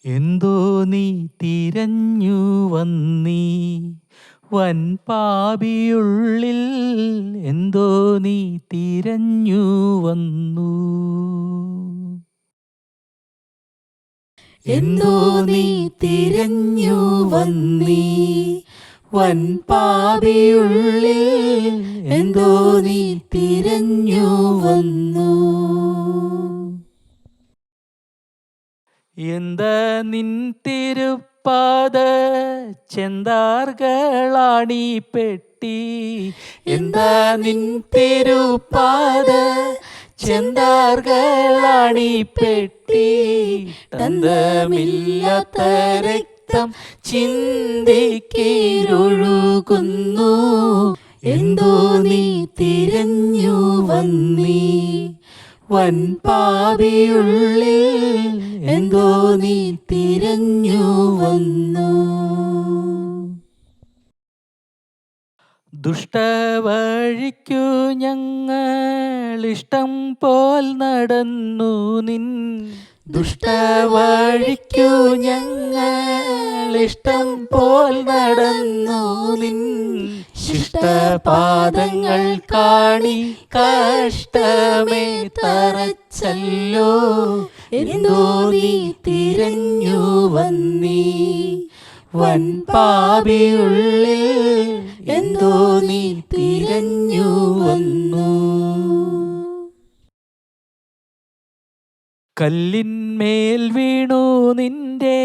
എന്തോ നീ തിരഞ്ഞു വന്നീ വൻ പാപിയുള്ളിൽ, എന്തോ നീ തിരഞ്ഞു വന്നു. എന്തോ നീ തിരഞ്ഞു വന്നീ വൻ പാപിയുള്ളിൽ, എന്തോ നീ തിരഞ്ഞു വന്നു. എന്താ നിൻ തിരുപ്പാദ ചെന്താർകളാണീ പെട്ടി, എന്താ നിൻ തിരുപ്പാദ ചെന്താർകളാണീ പെട്ടി, തന്തമില്ലാത്ത രക്തം ചിന്തിക്കീരൊഴുകുന്നു. എന്തോ നീ തിരഞ്ഞു വന്നീ വൻ പാപിയുള്ളിൽ, എന്തോ നീ തിരഞ്ഞു വന്നു. ദുഷ്ടവഴിക്കു ഞങ്ങളിഷ്ടം പോൽ നടന്നു നിൻ, ദുഷ്ടവഴിക്കു ഞങ്ങളിഷ്ടം പോൽ നടന്നു നിൻ, ശിഷ്ടപാദങ്ങൾ കാണി കഷ്ടമേ തറച്ചല്ലോ. എന്തോ നീ തിരഞ്ഞു വന്നീ വൻ പാപിയുള്ളിൽ, എന്തോ നീ തിരഞ്ഞു വന്നു. കല്ലിന്മേൽ വീണു നിന്റെ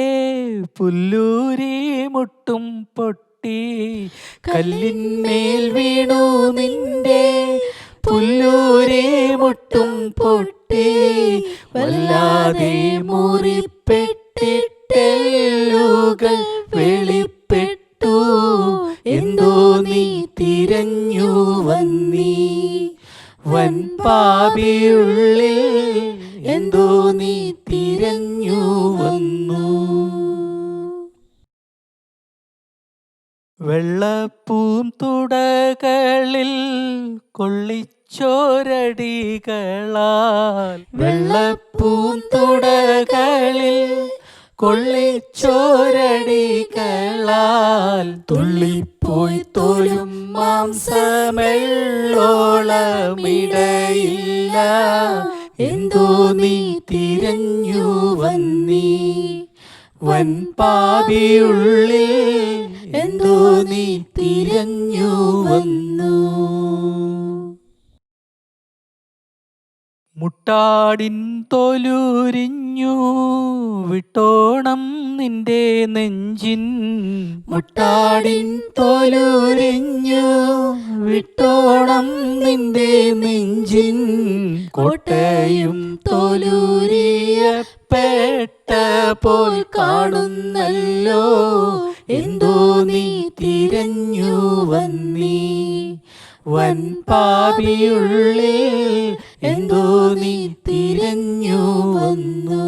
പുല്ലൂരി മുട്ടും പൊട്ടി, കല്ലിന്മേൽ വീണു നിന്റെ പുല്ലൂരി മുട്ടും പൊട്ടി, വല്ലാതെ മുറിപ്പെട്ടിട്ടെല്ലുകൾ വെളിപ്പെട്ടു. എന്തോ നീ തിരഞ്ഞു വന്നീ വൻ പാപിയുള്ളിൽ, എന്തോ നീ തിരഞ്ഞു വന്നു. വെള്ളപ്പൂന്തുടകളിൽ കൊള്ളിച്ചോരടികളാൽ, വെള്ളപ്പൂന്തുടകളിൽ കൊള്ളിച്ചോരടികളാൽ, തുള്ളിപ്പോയി തോലും മാംസമെള്ളോളമിടയില്ല. എന്തോ നീ തിരഞ്ഞു വന്നീ വൻ പാപിയുള്ളിൽ, എന്തോ നീ തിരഞ്ഞു വന്നു. മുട്ടാടിൻ തോലുരിഞ്ഞു വിട്ടോണം നിന്റെ നെഞ്ചിൻ, മുട്ടാടിൻ തോലുരിഞ്ഞു വിട്ടോണം നിന്റെ നെഞ്ചിൻ, കോട്ടയും തോലുരിയപ്പെട്ട പോൽ കാണുന്നല്ലോ. എന്തോ നീ തിരഞ്ഞു വന്നീ വൻ പാപിയുള്ളിൽ, എന്തോ നീ തിരഞ്ഞു വന്നു.